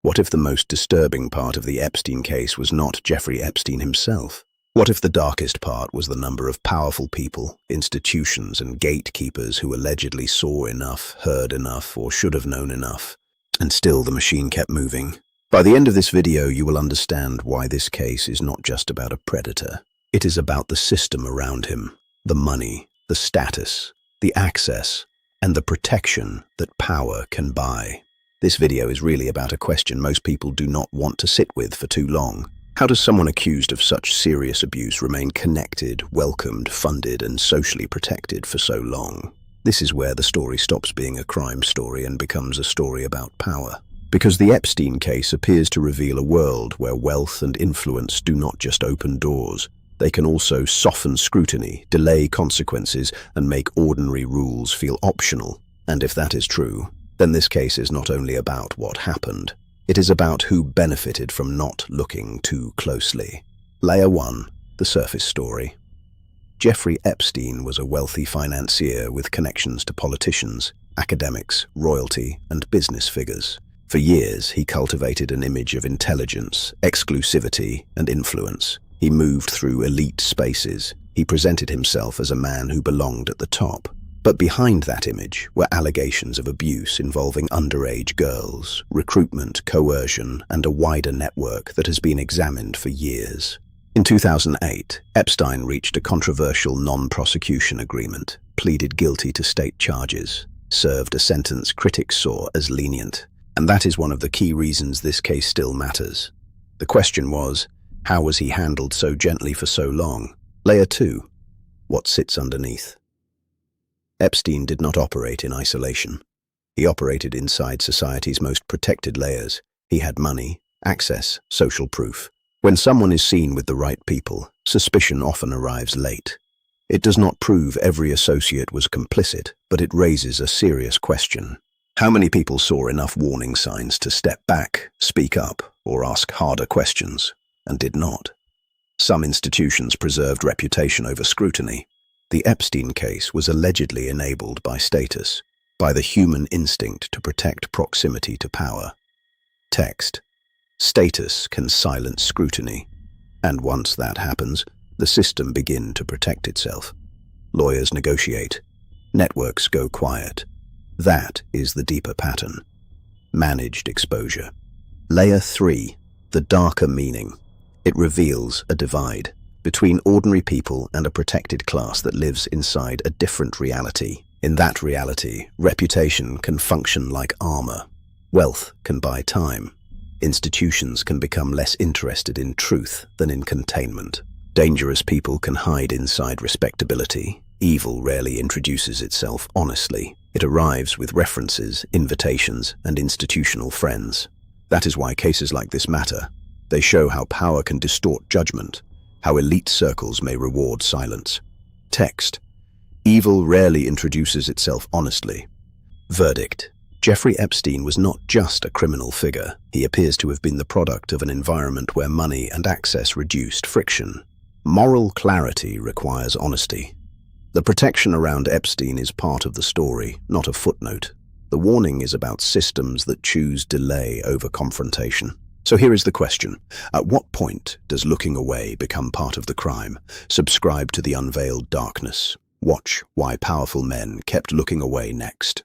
What if the most disturbing part of the Epstein case was not Jeffrey Epstein himself? What if the darkest part was the number of powerful people, institutions, and gatekeepers who allegedly saw enough, heard enough, or should have known enough, and still the machine kept moving? By the end of this video, you will understand why this case is not just about a predator. It is about the system around him, the money, the status, the access, and the protection that power can buy. This video is really about a question most people do not want to sit with for too long. How does someone accused of such serious abuse remain connected, welcomed, funded, and socially protected for so long? This is where the story stops being a crime story and becomes a story about power. Because the Epstein case appears to reveal a world where wealth and influence do not just open doors, they can also soften scrutiny, delay consequences, and make ordinary rules feel optional. And if that is true, then this case is not only about what happened, it is about who benefited from not looking too closely. Layer 1. The surface story. Jeffrey Epstein was a wealthy financier with connections to politicians, academics, royalty, and business figures. For years, he cultivated an image of intelligence, exclusivity, and influence. He moved through elite spaces. He presented himself as a man who belonged at the top. But behind that image were allegations of abuse involving underage girls, recruitment, coercion, and a wider network that has been examined for years. In 2008, Epstein reached a controversial non-prosecution agreement, pleaded guilty to state charges, served a sentence critics saw as lenient. And that is one of the key reasons this case still matters. The question was, how was he handled so gently for so long? Layer 2. What sits underneath? Epstein did not operate in isolation. He operated inside society's most protected layers. He had money, access, social proof. When someone is seen with the right people, suspicion often arrives late. It does not prove every associate was complicit, but it raises a serious question. How many people saw enough warning signs to step back, speak up, or ask harder questions, and did not? Some institutions preserved reputation over scrutiny. The Epstein case was allegedly enabled by status, by the human instinct to protect proximity to power. Text. Status can silence scrutiny, and once that happens, the system begins to protect itself. Lawyers negotiate. Networks go quiet. That is the deeper pattern. Managed exposure. Layer 3. The darker meaning. It reveals a divide between ordinary people and a protected class that lives inside a different reality. In that reality, reputation can function like armor. Wealth can buy time. Institutions can become less interested in truth than in containment. Dangerous people can hide inside respectability. Evil rarely introduces itself honestly. It arrives with references, invitations, and institutional friends. That is why cases like this matter. They show how power can distort judgment, how elite circles may reward silence. Text. Evil rarely introduces itself honestly. Verdict. Jeffrey Epstein was not just a criminal figure. He appears to have been the product of an environment where money and access reduced friction. Moral clarity requires honesty. The protection around Epstein is part of the story, not a footnote. The warning is about systems that choose delay over confrontation. So here is the question. At what point does looking away become part of the crime? Subscribe to the Unveiled Darkness. Watch why powerful men kept looking away next.